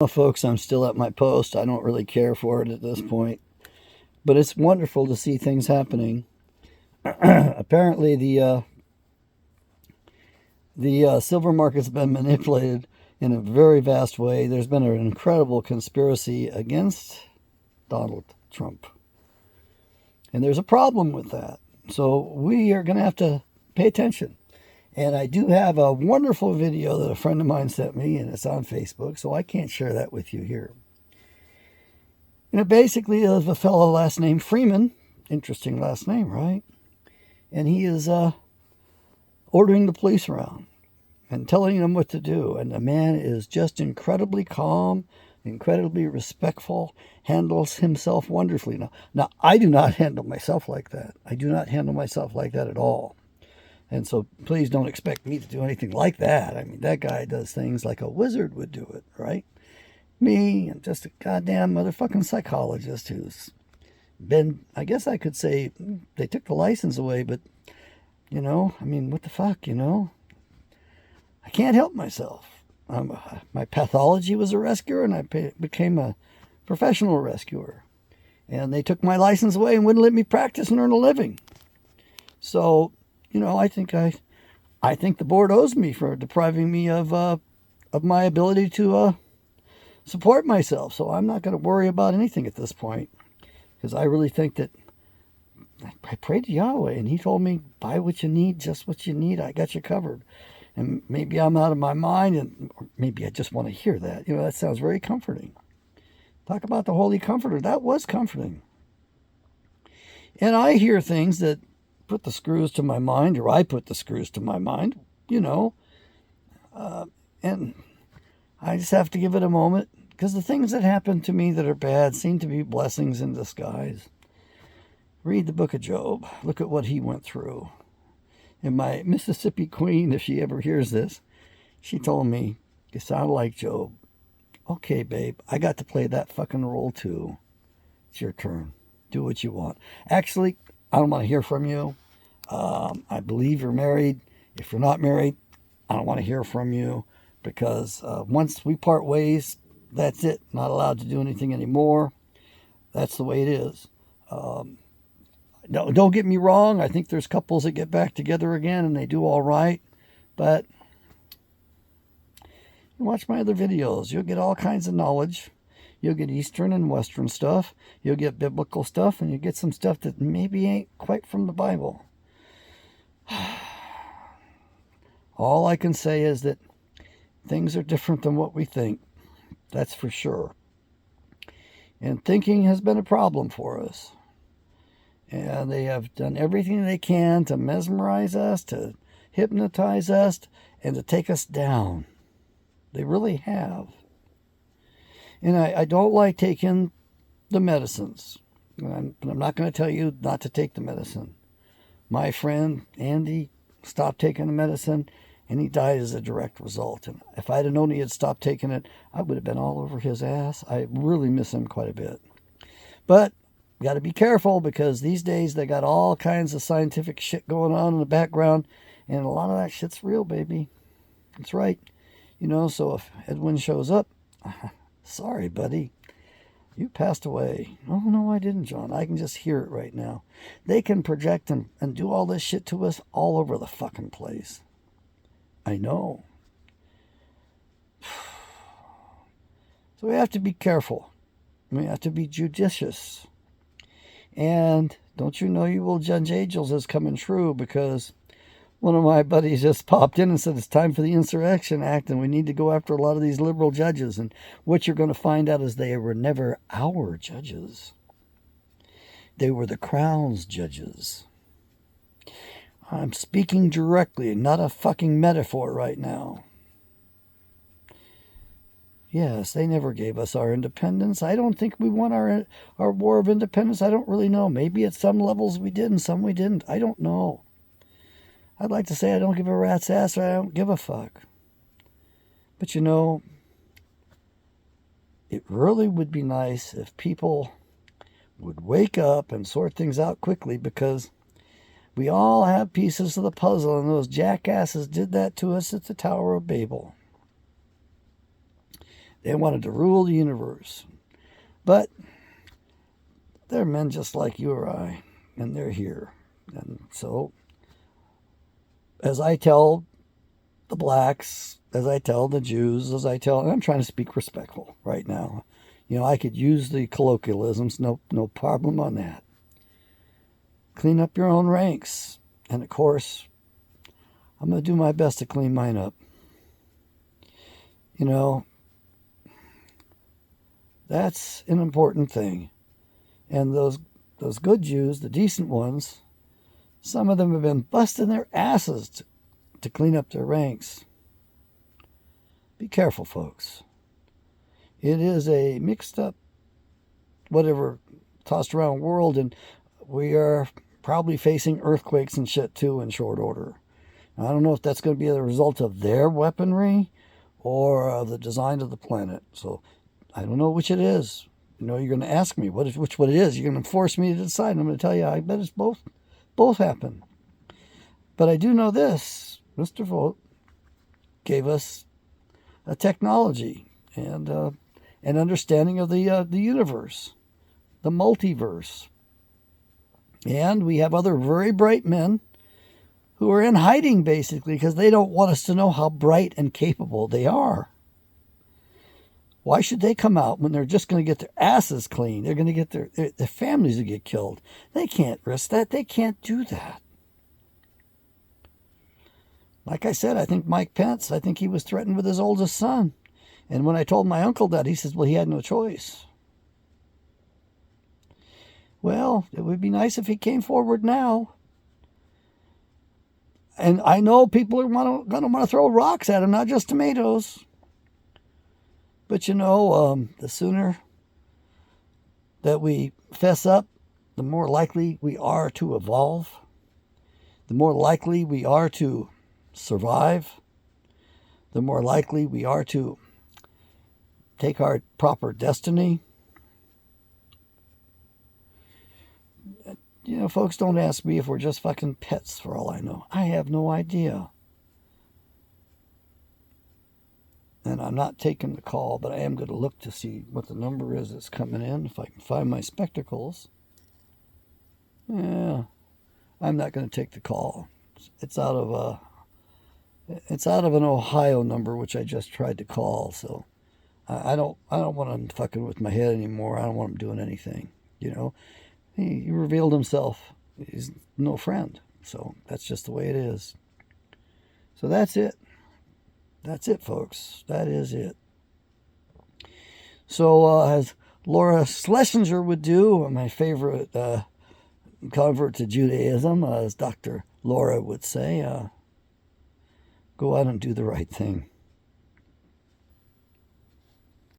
Well, folks, I'm still at my post. I don't really care for it at this point, but it's wonderful to see things happening. Apparently, the silver market's been manipulated in a very vast way. There's been an incredible conspiracy against Donald Trump, and there's a problem with that. So we are going to have to pay attention. And I do have a wonderful video that a friend of mine sent me, and it's on Facebook, so I can't share that with you here. And it basically is a fellow last name Freeman. Interesting last name, right? And he is ordering the police around and telling them what to do. And the man is just incredibly calm, incredibly respectful, handles himself wonderfully. Now, I do not handle myself like that. I do not handle myself like that at all. And so please don't expect me to do anything like that. I mean, that guy does things like a wizard would do it, right? Me, I'm just a goddamn motherfucking psychologist who's been, I guess I could say, they took the license away, but, I mean, what the fuck, I can't help myself. My pathology was a rescuer, and I became a professional rescuer. And they took my license away and wouldn't let me practice and earn a living. So, I think the board owes me for depriving me of my ability to support myself. So I'm not going to worry about anything at this point, because I really think that I prayed to Yahweh, and He told me, buy what you need, just what you need. I got you covered. And maybe I'm out of my mind, and maybe I just want to hear that. That sounds very comforting. Talk about the Holy Comforter. That was comforting. And I hear things that put the screws to my mind, or I put the screws to my mind, and I just have to give it a moment, because the things that happen to me that are bad seem to be blessings in disguise. Read the book of Job. Look at what he went through. And my Mississippi queen, if she ever hears this, she told me, you sound like Job. Okay, babe, I got to play that fucking role too. It's your turn. Do what you want. Actually, I don't want to hear from you. I believe you're married. If you're not married, I don't want to hear from you, because once we part ways, that's it. Not allowed to do anything anymore. That's the way it is. No, don't get me wrong. I think there's couples that get back together again and they do all right. But watch my other videos. You'll get all kinds of knowledge. You'll get Eastern and Western stuff. You'll get biblical stuff, and you get some stuff that maybe ain't quite from the Bible. All I can say is that things are different than what we think. That's for sure. And thinking has been a problem for us. And they have done everything they can to mesmerize us, to hypnotize us, and to take us down. They really have. And I don't like taking the medicines. I'm not going to tell you not to take the medicine. My friend Andy stopped taking the medicine, and he died as a direct result. And if I'd have known he had stopped taking it, I would have been all over his ass. I really miss him quite a bit. But you got to be careful, because these days they got all kinds of scientific shit going on in the background, and a lot of that shit's real, baby. That's right. So if Edwin shows up, sorry, buddy, you passed away. Oh, no, I didn't, John. I can just hear it right now. They can project and do all this shit to us all over the fucking place. I know. So we have to be careful. We have to be judicious. And don't you know you will judge angels is coming true, because one of my buddies just popped in and said it's time for the Insurrection Act, and we need to go after a lot of these liberal judges. And what you're going to find out is they were never our judges. They were the Crown's judges. I'm speaking directly, not a fucking metaphor right now. Yes, they never gave us our independence. I don't think we won our War of Independence. I don't really know. Maybe at some levels we did and some we didn't. I don't know. I'd like to say I don't give a rat's ass, or I don't give a fuck. But it really would be nice if people would wake up and sort things out quickly, because we all have pieces of the puzzle, and those jackasses did that to us at the Tower of Babel. They wanted to rule the universe. But they're men just like you or I, and they're here. And so, as I tell the blacks, as I tell the Jews, and I'm trying to speak respectful right now. I could use the colloquialisms, no problem on that. Clean up your own ranks. And of course, I'm going to do my best to clean mine up. That's an important thing. And those good Jews, the decent ones, some of them have been busting their asses to clean up their ranks. Be careful, folks. It is a mixed up, whatever, tossed around world, and we are probably facing earthquakes and shit too in short order. I don't know if that's going to be the result of their weaponry or the design of the planet. So I don't know which it is. You're going to ask me which it is. You're going to force me to decide. I'm going to tell you, I bet it's both happen. But I do know this. Mr. Vogt gave us a technology and an understanding of the universe, the multiverse. And we have other very bright men who are in hiding, basically, because they don't want us to know how bright and capable they are. Why should they come out when they're just going to get their asses cleaned? They're going to get their families to get killed. They can't risk that. They can't do that. Like I said, I think Mike Pence, I think he was threatened with his oldest son. And when I told my uncle that, he says, well, he had no choice. Well, it would be nice if he came forward now. And I know people are going to want to throw rocks at him, not just tomatoes. But the sooner that we fess up, the more likely we are to evolve. The more likely we are to survive. The more likely we are to take our proper destiny. Folks, don't ask me if we're just fucking pets for all I know. I have no idea. And I'm not taking the call, but I am going to look to see what the number is that's coming in. If I can find my spectacles. Yeah, I'm not going to take the call. It's out of an Ohio number, which I just tried to call. So I don't want him fucking with my head anymore. I don't want him doing anything. He revealed himself. He's no friend. So that's just the way it is. So that's it. That's it, folks. That is it. So as Laura Schlesinger would do, my favorite convert to Judaism, as Dr. Laura would say, go out and do the right thing.